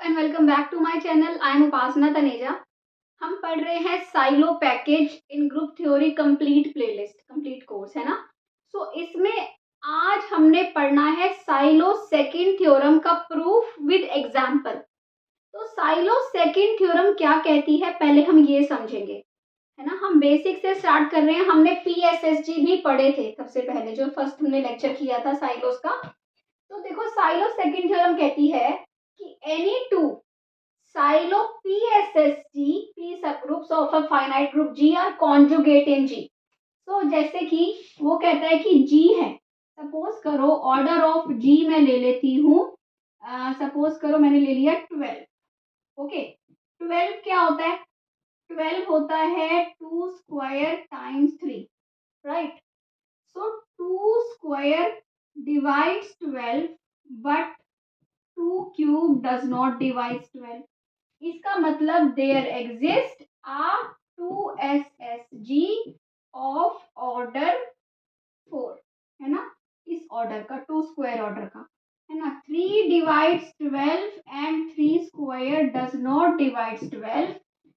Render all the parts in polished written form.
And welcome back to my channel. I am Upasana Taneja. हम पढ़ रहे हैं Sylow package in group theory complete playlist, complete course है ना। इसमें आज हमने पढ़ना है साइलो सेकंड थ्योरम का प्रूफ विद एग्जांपल। तो साइलो सेकंड थ्योरम क्या कहती है पहले हम ये समझेंगे, है ना। हम बेसिक से स्टार्ट कर रहे हैं। हमने पीएसएसजी भी पढ़े थे सबसे पहले, जो फर्स्ट हमने लेक्चर किया था साइलोस का। तो देखो साइलो सेकंड थ्योरम कहती है कि any two silo PSSG P subgroups of a finite group G are conjugate in G। तो जैसे कि वो कहता है कि G है, सपोज करो ऑर्डर ऑफ G मैं ले लेती हूँ, सपोज करो मैंने ले लिया 12। ओके, 12 क्या होता है? 12 होता है 2 square times 3, right. So 2 square divides 12 but 2 cube does not divides 12। इसका मतलब there exist are 2SSG of order 4, है ना। इस ऑर्डर का 2 स्क्वायर ऑर्डर का, है ना। 3 divides 12 and 3 square does not divides 12।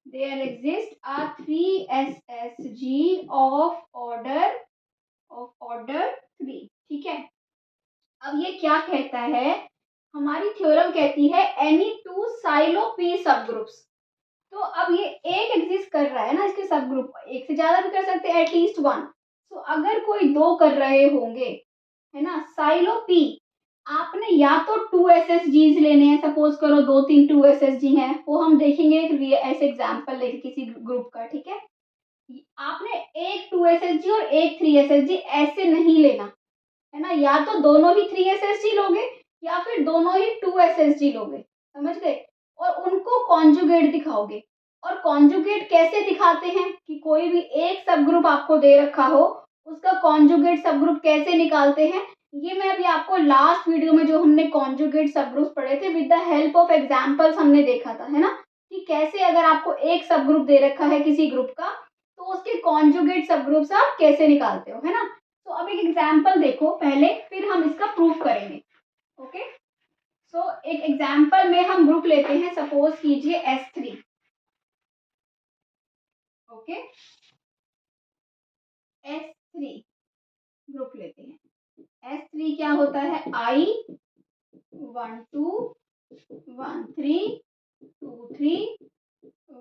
There exist are 3SSG of order 3। ठीक है। अब ये क्या कहता है? हमारी थ्योरम कहती है एनी टू साइलो पी सब ग्रुप्स। तो अब ये एक एग्जिस्ट कर रहा है ना, इसके सब ग्रुप एक से ज्यादा भी कर सकते हैं, एटलीस्ट वन। तो अगर कोई दो कर रहे होंगे, है ना, साइलो पी, आपने या तो 2SSGs लेने हैं। सपोज करो 2-3 2SSG हैं, वो हम देखेंगे ऐसे एग्जाम्पल लेके किसी ग्रुप का। ठीक है, आपने एक 2SSG और एक 3SSG ऐसे नहीं लेना, है ना। या तो दोनों ही 3SSG लोगे या फिर दोनों ही 2SSG लोगे, समझ गए। और उनको कॉन्जुगेट दिखाओगे। और कॉन्जुगेट कैसे दिखाते हैं कि कोई भी एक सब ग्रुप आपको दे रखा हो, उसका कॉन्जुगेट सब ग्रुप कैसे निकालते हैं, ये मैं अभी आपको लास्ट वीडियो में जो हमने कॉन्जुगेट सब ग्रुप पढ़े थे with the help of examples हमने देखा था, है ना, कि कैसे अगर आपको एक सब ग्रुप दे रखा है किसी ग्रुप का, तो उसके कॉन्जुगेट सब ग्रुप्स आप कैसे निकालते हो, है ना। तो अब एक एग्जाम्पल देखो पहले, फिर हम इसका प्रूफ करेंगे। ओके, सो एक एग्जाम्पल में हम ग्रुप लेते हैं, सपोज कीजिए S3। ओके, S3 ग्रुप लेते हैं। S3 क्या होता है? I 1 2 1 3 2 3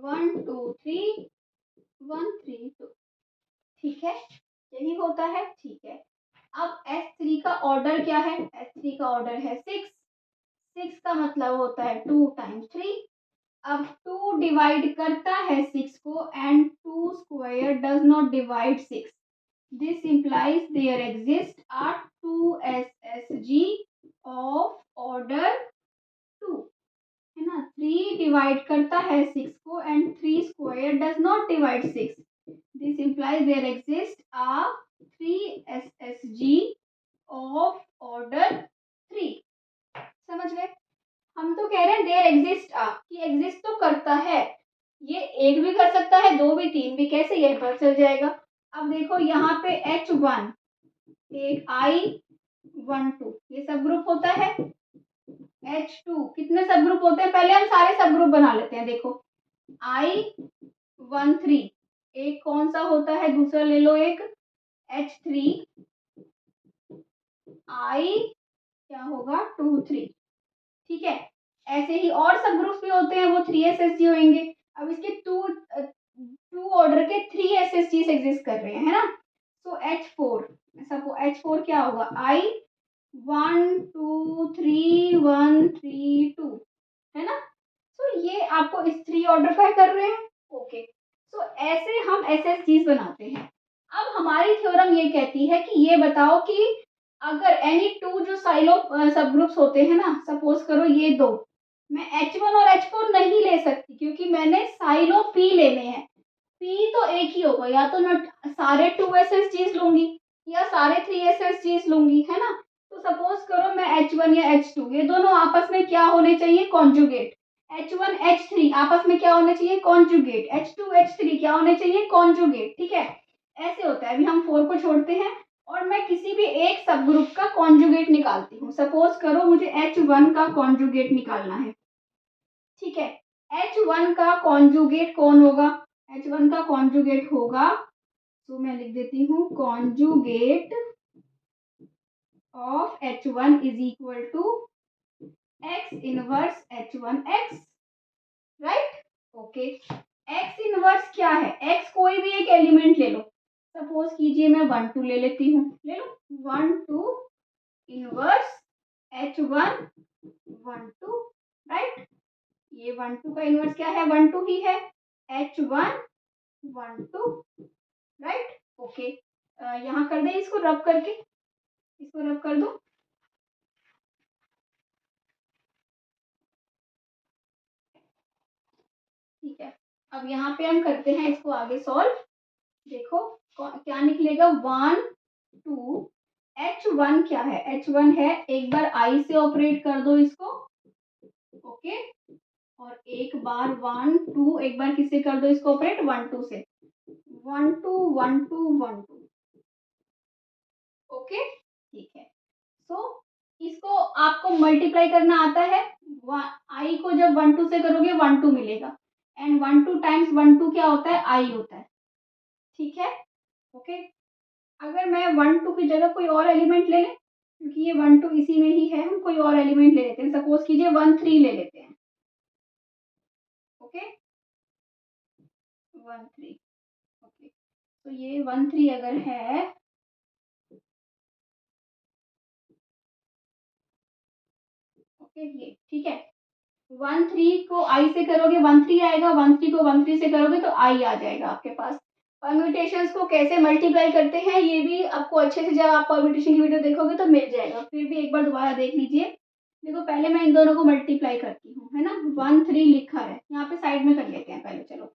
1 2 3 1 3 2। ठीक है, यही होता है। ठीक है, अब S3 का ऑर्डर क्या है? S3 का ऑर्डर है 6। 6 का मतलब होता है 2 टाइम्स 3। अब 2 डिवाइड करता है 6 को and 2 square does not divide 6। This implies there exist are 2SSG of order 2, है ना। 3 डिवाइड करता है 6 को and 3 square does not divide 6। This implies there exist are 3SSG of order 3। समझ गए? हम तो कह रहे हैं देयर एग्जिस्ट आ, कि एग्जिस्ट तो करता है। ये एक भी कर सकता है, दो भी, तीन भी, कैसे ये पता चल जाएगा। अब देखो यहाँ पे H1 एक I12 ये सब ग्रुप होता है। H2 कितने सब ग्रुप होते हैं? पहले हम सारे सब ग्रुप बना लेते हैं। देखो I13 एक कौन सा होता है? दूसरा ले लो एक H3 I क्या होगा 2 3। ठीक है, ऐसे ही और सब ग्रुप भी होते हैं, वो 3SSG होंगे। अब इसके टू ऑर्डर के 3SSGs एग्जिस्ट कर रहे हैं, है ना। सो H4 सपो H4 क्या होगा? I 1 2 3 1 3 2, है ना। सो ये आपको इस 3 ऑर्डर का कर रहे हैं। ओके, सो ऐसे हम SSGs बनाते हैं। अब हमारी थ्योरम ये कहती है कि ये बताओ कि अगर एनी टू जो साइलो सब ग्रुप्स होते हैं ना, सपोज करो ये दो, मैं H1 और H4 नहीं ले सकती क्योंकि मैंने साइलो P लेने हैं। P तो एक ही होगा, या तो मैं सारे 2SSGs लूंगी या सारे 3SSGs लूंगी, है ना। तो सपोज करो मैं H1 या H2, ये दोनों आपस में क्या होने चाहिए? कॉन्जुगेट। H1 H3 आपस में क्या होने चाहिए? कॉन्जुगेट। H2 H3 क्या होने चाहिए? कॉन्जुगेट। ठीक है, ऐसे होता है। अभी हम 4 को छोड़ते हैं और मैं किसी भी एक सब ग्रुप का कॉन्जुगेट निकालती हूँ। सपोज करो मुझे H1 का कॉन्जुगेट निकालना है। ठीक है। H1 का कॉन्जुगेट कौन होगा? H1 का कॉन्जुगेट होगा, तो मैं लिख देती हूँ conjugate of H1 is equal to x inverse H1x, right? Okay, x inverse क्या है? x कोई भी एक एलिमेंट ले लो, सपोज कीजिए मैं 1 2 ले लेती हूँ, ले लो 1 2 इनवर्स H1 1 2, राइट? ये 1 2 का इनवर्स क्या है? 1 2 ही है, H1 1 2, राइट? ओके, यहाँ कर दे इसको रब करके, इसको रब कर दो। ठीक है, अब यहाँ पे हम करते हैं इसको आगे सॉल्व। देखो क्या निकलेगा, 1 2 H1 क्या है? H1 है, एक बार I से ऑपरेट कर दो इसको, ओके, और एक बार 1 2, एक बार किससे कर दो इसको ऑपरेट? 1 2 से, 1 2 1 2 1 2, ओके, ठीक है। सो इसको आपको मल्टीप्लाई करना आता है, I को जब 1 2 से करोगे 1 2 मिलेगा, एंड 1 2 टाइम्स 1 2 क्या होता है? I होता है, ठीक है, ओके। अगर मैं 1 2 की जगह कोई और एलिमेंट ले लें, क्योंकि ये 1 2 इसी में ही है, हम कोई और एलिमेंट ले लेते हैं, सपोज कीजिए 1 3 ले लेते हैं, ओके, 1 3, ओके, तो ये 1 3 अगर है, ओके, ये ठीक है, 1 3 को I से करोगे 1 3 आएगा, 1 3 को 1 3 से करोगे तो I आ जाएगा आपके पास। परम्यूटेशंस को कैसे मल्टीप्लाई करते हैं ये भी आपको अच्छे से, जब आप परम्यूटेशन की वीडियो देखोगे तो मिल जाएगा, फिर भी एक बार दोबारा देख लीजिए। देखो पहले मैं इन दोनों को मल्टीप्लाई करती हूँ, है ना, 1 3 लिखा है, यहाँ पे साइड में कर लेते हैं पहले, चलो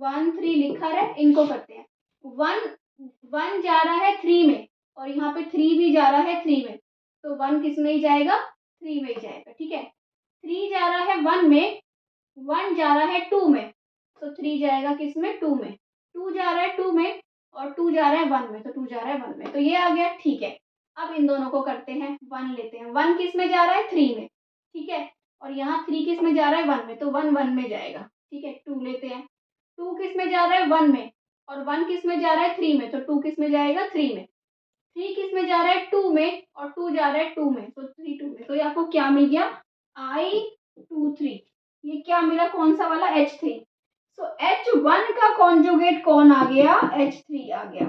1 3 लिखा है, इनको करते हैं, 1 जा रहा है 3 में, और यहाँ पे 3 भी जा रहा है 3 में, तो 1 किस में ही जाएगा? 3 में ही जाएगा, ठीक है। 3 जा रहा है 1 में, 1 जा रहा है 2 में, तो 3 जाएगा किस में? 2 में, 2 जा रहा है 2 में, और 2 जा रहा है 1 में, तो 2 जा रहा है 1 में, तो ये आ गया, ठीक है। अब इन दोनों को करते हैं, 1 लेते हैं, 1 किस में जा रहा है? 3 में, ठीक है, और यहाँ 3 किस में जा रहा है? 1 में, तो 1 1 में जाएगा, ठीक है। 2 लेते हैं, 2 किस में जा रहा है? 1 में, और 1 किस में जा रहा है? 3 में, तो 2 किस में जाएगा? 3 में। 3 किस में जा रहा है? 2 में, और 2 जा रहा है 2 में, तो 3 2 में, तो ये आपको क्या मिल गया? I 2 3, ये क्या मिला? कौन सा वाला? H3। सो H1 का कॉन्जुगेट कौन आ गया? H3 आ गया,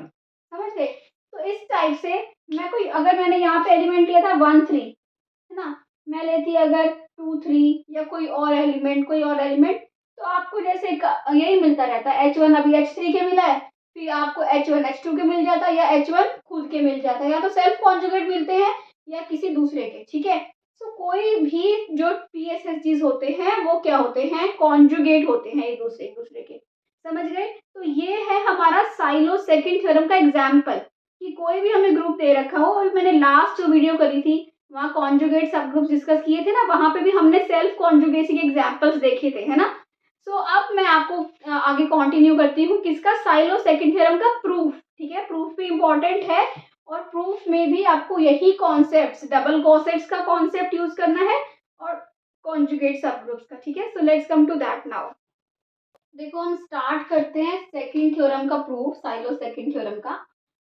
समझ गए? तो इस टाइप से मैं कोई, अगर मैंने यहाँ पे एलिमेंट लिया था 1 3, है ना, मैं लेती अगर 2 3 या कोई और एलिमेंट, तो आपको जैसे यही मिलता रहता है, H1 अभी H3 के मिला है, फिर आपको H1 H2 के मिल जाता है, या H1 खुद के मिल जाता है, या तो सेल्फ कॉन्जुगेट मिलते हैं या किसी दूसरे के, ठीक है। तो कोई भी जो PSSGs होते हैं वो क्या होते हैं? कॉन्जुगेट होते हैं एक दूसरे के, समझ गए? तो ये है हमारा साइलो सेकंड थ्योरम का एग्जाम्पल, कि कोई भी हमें ग्रुप दे रखा हो, और मैंने लास्ट जो वीडियो करी थी वहाँ कॉन्जुगेट सब ग्रुप डिस्कस किए थे ना, वहां पे भी हमने सेल्फ कॉन्जुगेसी के एग्जाम्पल्स देखे थे, है ना। सो अब मैं आपको आगे कंटिन्यू करती हूँ, किसका? साइलो सेकंड थ्योरम का प्रूफ, ठीक है, प्रूफ भी इंपॉर्टेंट है, और प्रूफ में भी आपको यही कॉन्सेप्ट्स, डबल गॉसेट्स का कॉन्सेप्ट यूज करना है, और कॉन्जुगेट सब ग्रुप्स का, ठीक है। So let's come to that now. देखो हम स्टार्ट करते हैं सेकंड थ्योरम का प्रूफ, साइलो सेकंड थ्योरम का।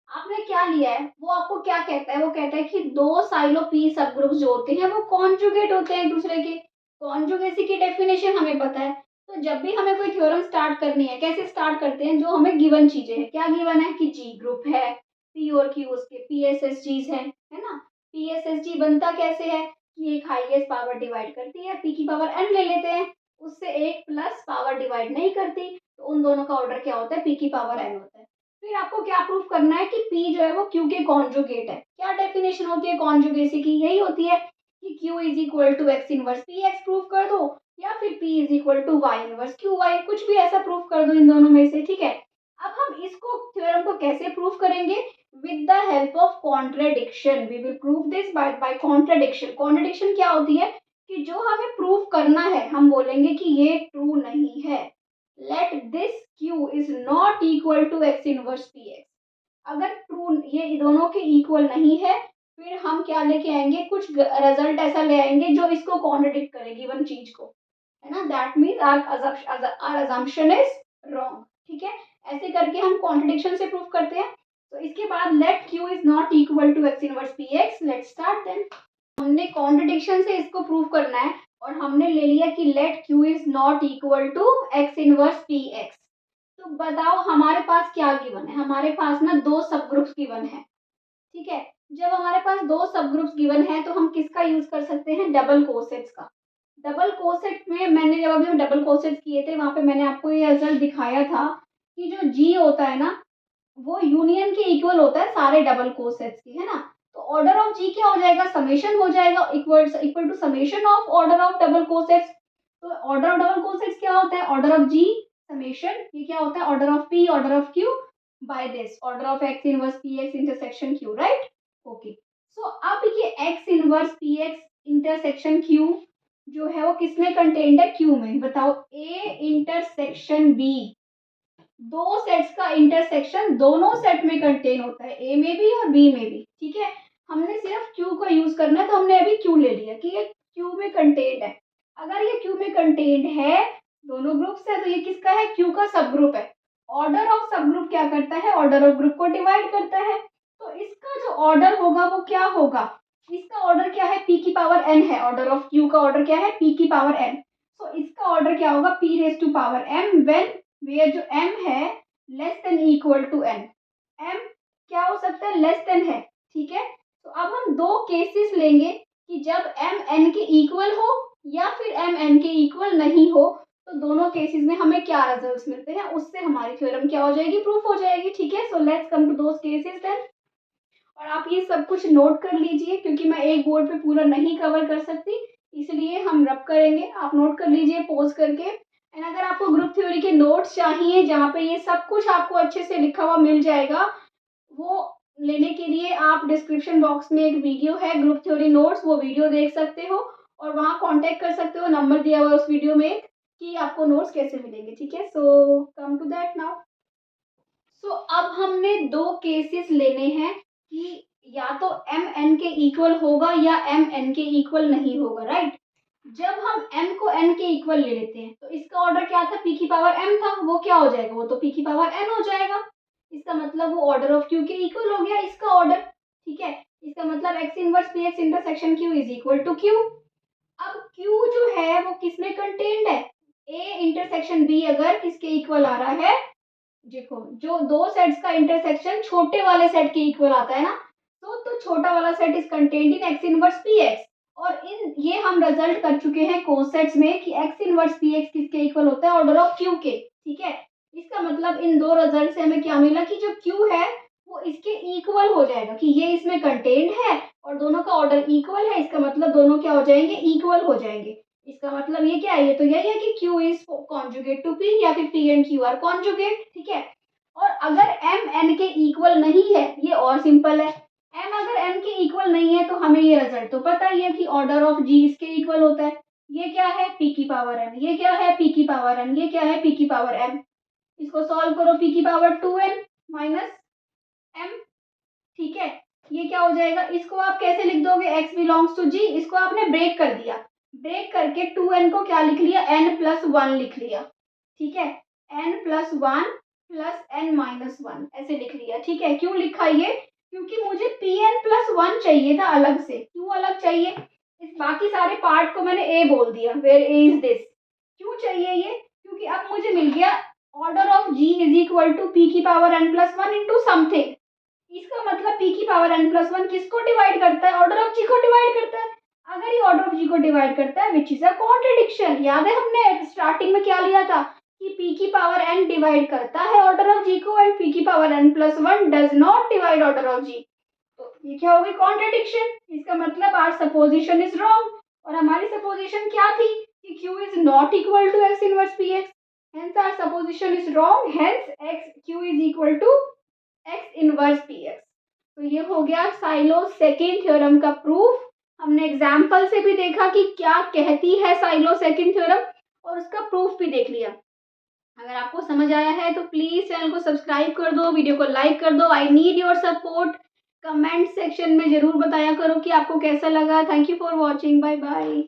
आपने क्या लिया है, वो आपको क्या कहता है? वो कहता है कि दो साइलो पी सब ग्रुप्स जो होते हैं वो कॉन्जुगेट होते हैं एक दूसरे के। कॉन्जुगेसी की डेफिनेशन हमें पता है, तो जब भी हमें कोई थ्योरम स्टार्ट करनी है, कैसे स्टार्ट करते हैं? जो हमें गिवन चीजें हैं, क्या गिवन है? कि जी ग्रुप है, पी और क्यू उसके PSSGs है ना। PSSG बनता कैसे है? कि एक हाईएस्ट पावर डिवाइड करती है, पी की पावर n ले लेते हैं, उससे एक प्लस पावर डिवाइड नहीं करती, तो उन दोनों का ऑर्डर क्या होता है? पी की पावर n होता है। फिर आपको क्या प्रूफ करना है? कि P जो है वो Q के कॉन्जुगेट है। क्या डेफिनेशन होती है कॉन्जुगेसी की? यही होती है कि Q is equal to X inverse P X proof कर दो, या फिर P is equal to Y inverse Q Y, कुछ भी ऐसा प्रूफ कर दो इन दोनों में से, ठीक है। अब हम इसको थ्योरम को कैसे प्रूफ करेंगे? With the help of contradiction. We will prove this by contradiction. Contradiction क्या होती है? कि जो हमें प्रूफ करना है हम बोलेंगे कि ये ट्रू नहीं है, let this q is not equal to x inverse px। अगर ट्रू, ये दोनों के इक्वल नहीं है, फिर हम क्या लेके आएंगे? कुछ रिजल्ट ऐसा ले आएंगे जो इसको कॉन्ट्रडिक्ट करे गिवन चीज को, है ना, that means our assumption is wrong. ठीक है, ऐसे करके हम कॉन्ट्रडिक्शन से प्रूव करते हैं। तो इसके बाद let Q is not equal to X inverse P X, let start then. हमने कॉन्ट्रडिक्शन से इसको प्रूव करना है और हमने ले लिया कि let Q is not equal to X inverse P X. तो बताओ हमारे पास क्या गिवन है, हमारे पास ना दो सब ग्रुप्स गिवन है। ठीक है, जब हमारे पास दो सब ग्रुप्स गिवन है तो हम किसका यूज कर सकते हैं, डबल कोसेट्स का। डबल कोसेट में मैंने जब अभी हम डबल कोसेट्स किए थे वहां पे मैंने आपको ये रिजल्ट दिखाया था कि जो जी होता है ना वो यूनियन के इक्वल होता है सारे डबल कोसेट्स की, है ना। तो ऑर्डर ऑफ जी क्या हो जाएगा, समेशन हो जाएगा, equal to summation of order of double cosets. तो ऑर्डर ऑफ डबल कोसेट्स क्या होता है, ऑर्डर ऑफ जी समेशन, ये क्या होता है, order of P order of Q by this order of X inverse P X intersection Q, right. Okay, so अब ये X inverse P X intersection Q जो है वो किसमें कंटेन्ड है, क्यू में। बताओ ए इंटरसेक्शन बी, दो सेट्स का इंटरसेक्शन दोनों सेट में कंटेन होता है, ए में भी और बी में भी। ठीक है, हमने सिर्फ क्यू को यूज करना है तो हमने अभी क्यू ले लिया कि ये क्यू में कंटेन्ड है। अगर ये क्यू में कंटेन्ड है, दोनों ग्रुप्स है, तो ये किसका है, क्यू का सब ग्रुप है। ऑर्डर ऑफ सब ग्रुप क्या करता है, ऑर्डर ऑफ ग्रुप को डिवाइड करता है। तो इसका जो ऑर्डर होगा वो क्या होगा, इसका ऑर्डर क्या है, पी की पावर एन है। ऑर्डर ऑफ क्यू का ऑर्डर क्या है, पी की पावर एन। तो इसका ऑर्डर क्या होगा, P raise to power M when where जो m है less than equal to n। m क्या हो सकता है, लेस देन है। ठीक है, तो अब हम दो केसेस लेंगे कि जब m n के इक्वल हो या फिर m n के इक्वल नहीं हो, तो दोनों केसेस में हमें क्या रिजल्ट्स मिलते हैं, उससे हमारी थ्योरम क्या हो जाएगी, प्रूफ हो जाएगी। ठीक है, so let's come to those cases then. और आप ये सब कुछ नोट कर लीजिए क्योंकि मैं एक बोर्ड पे पूरा नहीं कवर कर सकती, इसलिए हम रब करेंगे। आप नोट कर लीजिए पॉज करके। एंड अगर आपको ग्रुप थ्योरी के नोट्स चाहिए जहाँ पे ये सब कुछ आपको अच्छे से लिखा हुआ मिल जाएगा, वो लेने के लिए आप डिस्क्रिप्शन बॉक्स में एक वीडियो है ग्रुप थ्योरी नोट्स, वो वीडियो देख सकते हो और वहाँ कांटेक्ट कर सकते हो, नंबर दिया हुआ है उस वीडियो में कि आपको नोट्स कैसे मिलेंगे। ठीक है, सो कम टू दैट नाउ। सो अब हमने दो केसेस लेने हैं कि या तो एम एन के इक्वल होगा या एम एन के इक्वल नहीं होगा, राइट। जब हम m को n के इक्वल ले लेते हैं तो इसका ऑर्डर क्या था, p की पावर m था, वो क्या हो जाएगा, वो तो p की पावर n हो जाएगा। इसका मतलब वो ऑर्डर ऑफ q के इक्वल हो गया इसका ऑर्डर। ठीक है, इसका मतलब x inverse p x intersection q is equal to q। अब q जो है वो किसमें कंटेन्ड है, a इंटरसेक्शन b अगर किसके इक्वल आ रहा है, देखो जो दो सेट्स का इंटरसेक्शन छोटे वाले सेट के इक्वल आता है ना, तो छोटा वाला set is contained in x inverse p x। और इन ये हम रिजल्ट कर चुके हैं कोसेट्स में कि x इनवर्स पी एक्स किसके इक्वल होता है, ऑर्डर ऑफ q के। ठीक है, इसका मतलब इन दो रिजल्ट से हमें क्या मिला कि जो q है वो इसके इक्वल हो जाएगा, कि ये इसमें कंटेन्ड है और दोनों का ऑर्डर इक्वल है। इसका मतलब दोनों क्या हो जाएंगे, इक्वल हो जाएंगे। इसका मतलब ये क्या है, ये तो यही है कि q is conjugate to p या फिर p and q are conjugate. ठीक है, और अगर m n के इक्वल नहीं है, ये और सिंपल है, m अगर n के इक्वल नहीं है तो हमें ये रिजल्ट तो पता ही है कि ऑर्डर ऑफ g इसके इक्वल होता है। ये क्या है, p की पावर n, ये क्या है, p की पावर n, ये क्या है, p की पावर m। इसको सॉल्व करो, p की पावर 2n माइनस m। ठीक है, ये क्या हो जाएगा, इसको आप कैसे लिख दोगे, x बिलोंग्स टू g, इसको आपने ब्रेक कर दिया, ब्रेक करके 2n को क्या लिख लिया, n प्लस 1 लिख लिया। ठीक है, n plus 1 plus n minus 1 ऐसे लिख लिया। ठीक है, क्यों लिखा ये, क्योंकि मुझे pn प्लस 1 चाहिए था अलग से। क्यों अलग चाहिए, इस बाकी सारे पार्ट को मैंने a बोल दिया, वेयर a इज दिस। क्यों चाहिए ये, क्योंकि अब मुझे मिल गया order of g is equal to p की power n plus 1 into something. इसका मतलब p की पावर n प्लस 1 किसको डिवाइड करता है, ऑर्डर ऑफ g को डिवाइड करता है। अगर ये ऑर्डर ऑफ g को डिवाइड करता है विच इज अ कॉन्ट्रडिक्शन, याद है हमने स्टार्टिंग में क्या लिया था कि p की पावर n डिवाइड करता है ऑर्डर ऑफ g को एंड p की power n plus 1 does not divide order of g। तो ये क्या होगी, कॉन्ट्रडिक्शन। इसका मतलब आवर सपोजिशन इज रॉन्ग, और हमारी सपोजिशन क्या थी कि q is not equal to x inverse px, hence our supposition is wrong, hence q is equal to x inverse px। तो ये हो गया साइलो सेकेंड थ्योरम का प्रूफ। हमने एग्जाम्पल से भी देखा कि क्या कहती है साइलो सेकेंड थ्योरम और उसका प्रूफ भी देख लिया। अगर आपको समझ आया है तो प्लीज चैनल को सब्सक्राइब कर दो, वीडियो को लाइक कर दो। I need your support. Comment section में जरूर बताया करो कि आपको कैसा लगा। Thank you for watching, bye bye.